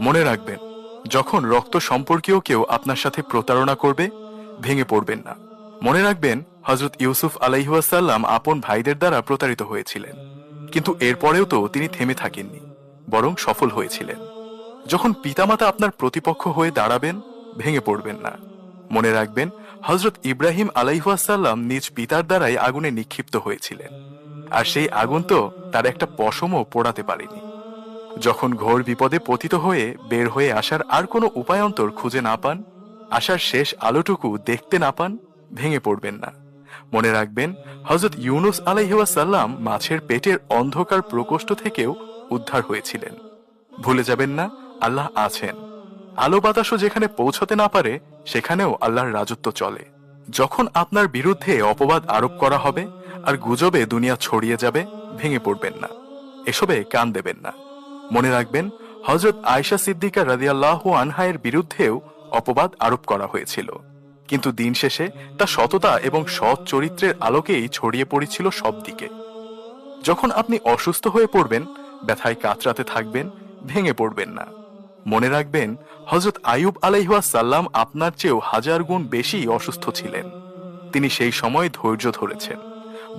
মনে রাখবেন, যখন রক্ত সম্পর্কীয় কেউ আপনার সাথে প্রতারণা করবে, ভেঙে পড়বেন না। মনে রাখবেন, হযরত ইউসুফ আলাইহিওয়াসাল্লাম আপন ভাইদের দ্বারা প্রতারিত হয়েছিলেন, কিন্তু এরপরেও তো তিনি থেমে থাকেননি, বরং সফল হয়েছিলেন। যখন পিতামাতা আপনার প্রতিপক্ষ হয়ে দাঁড়াবেন, ভেঙে পড়বেন না। মনে রাখবেন, হযরত ইব্রাহিম আলাইহিওয়াসাল্লাম নিজ পিতার দ্বারাই আগুনে নিক্ষিপ্ত হয়েছিলেন, আর সেই আগুন তো তার একটা পশমও পোড়াতে পারেনি। যখন ঘোর বিপদে পতিত হয়ে বের হয়ে আসার আর কোনো উপায়ন্তর খুঁজে না পান, আসার শেষ আলোটুকু দেখতে না পান, ভেঙে পড়বেন না। মনে রাখবেন, হযরত ইউনুস আলাইহিওয়াসাল্লাম মাছের পেটের অন্ধকার প্রকোষ্ঠ থেকেও উদ্ধার হয়েছিলেন। ভুলে যাবেন না, আল্লাহ আছেন। আলো বাতাসও যেখানে পৌঁছতে না পারে, সেখানেও আল্লাহর রাজত্ব চলে। যখন আপনার বিরুদ্ধে অপবাদ আরোপ করা হবে আর গুজবে দুনিয়া ছড়িয়ে যাবে, ভেঙে পড়বেন না, এসবে কান দেবেন না। মনে রাখবেন, হযরত আয়েশা সিদ্দিকা রাদিয়াল্লাহু আনহায়ের বিরুদ্ধেও অপবাদ আরোপ করা হয়েছিল, কিন্তু দিন শেষে তা সততা এবং সৎ চরিত্রের আলোকেই ছড়িয়ে পড়েছিল সব দিকে। যখন আপনি অসুস্থ হয়ে পড়বেন, ব্যথায় কাতরাতে থাকবেন, ভেঙে পড়বেন না। মনে রাখবেন, হযরত আইয়ুব আলাইহিসসালাম আপনার চেয়েও 1000 গুণ বেশি অসুস্থ ছিলেন। তিনি সেই সময় ধৈর্য ধরেছেন।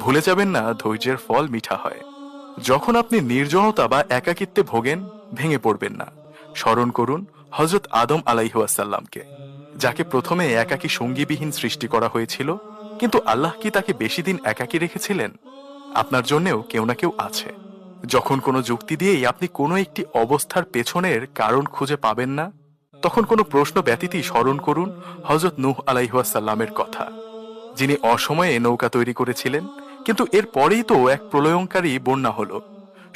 ভুলে যাবেন না, ধৈর্যের ফল মিঠা হয়। যখন আপনি নির্জনতা বা একাকিত্বে ভোগেন, ভেঙে পড়বেন না। স্মরণ করুন হযরত আদম আলাইহিসসালামকে, যাকে প্রথমে একাকী সঙ্গীবিহীন সৃষ্টি করা হয়েছিল, কিন্তু আল্লাহ কি তাকে বেশি দিন একাকী রেখেছিলেন? আপনার জন্যেও কেউ না কেউ আছে। যখন কোনো যুক্তি দিয়েই আপনি কোনো একটি অবস্থার পেছনের কারণ খুঁজে পাবেন না, তখন কোনো প্রশ্ন ব্যতীতই স্মরণ করুন হযরত নূহ আলাইহিসসালামের কথা, যিনি অসময়ে নৌকা তৈরি করেছিলেন, কিন্তু এর পরেই তো এক প্রলয়ঙ্কারী বন্যা হলো।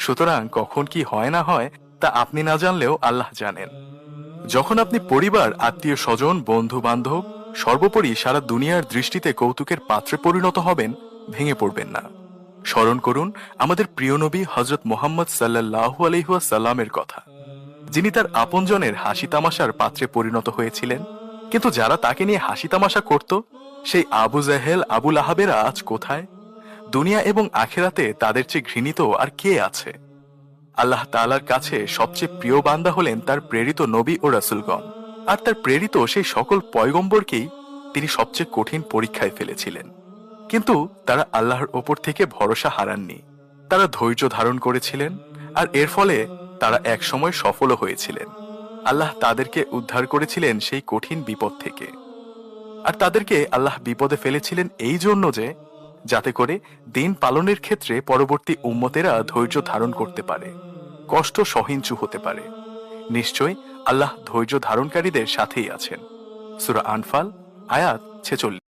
সুতরাং কখন কি হয় না হয় তা আপনি না জানলেও আল্লাহ জানেন। যখন আপনি পরিবার, আত্মীয় স্বজন, বন্ধু বান্ধব, সর্বোপরি সারা দুনিয়ার দৃষ্টিতে কৌতুকের পাত্রে পরিণত হবেন, ভেঙে পড়বেন না। স্মরণ করুন আমাদের প্রিয় নবী হযরত মুহাম্মদ সাল্লাল্লাহু আলাইহি ওয়াসাল্লামের কথা, যিনি তার আপনজনের হাসি তামাশার পাত্রে পরিণত হয়েছিলেন, কিন্তু যারা তাকে নিয়ে হাসি তামাশা করত, সেই আবু জাহেল, আবু লাহাবেরা আজ কোথায়? দুনিয়া এবং আখিরাতে তাদের চেয়ে ঘৃণিত আর কে আছে? আল্লাহ তাআলার কাছে সবচেয়ে প্রিয় বান্দা হলেন তার প্রেরিত নবী ও রাসূলগণ, আর তার প্রেরিত সেই সকল পয়গম্বরকেই তিনি সবচেয়ে কঠিন পরীক্ষায় ফেলেছিলেন। কিন্তু তারা আল্লাহর ওপর থেকে ভরসা হারাননি। তারা ধৈর্য ধারণ করেছিলেন, আর এর ফলে তারা এক সময় সফলও হয়েছিলেন। আল্লাহ তাদেরকে উদ্ধার করেছিলেন সেই কঠিন বিপদ থেকে। আর তাদেরকে আল্লাহ বিপদে ফেলেছিলেন এই জন্য যে, যাতে করে দিন পালনের ক্ষেত্রে পরবর্তী উম্মতেরা ধৈর্য ধারণ করতে পারে, কষ্ট সহিঞ্চু হতে পারে। নিশ্চয় আল্লাহ ধৈর্য ধারণকারীদের সাথেই আছেন। সূরা আনফাল, আয়াত 46।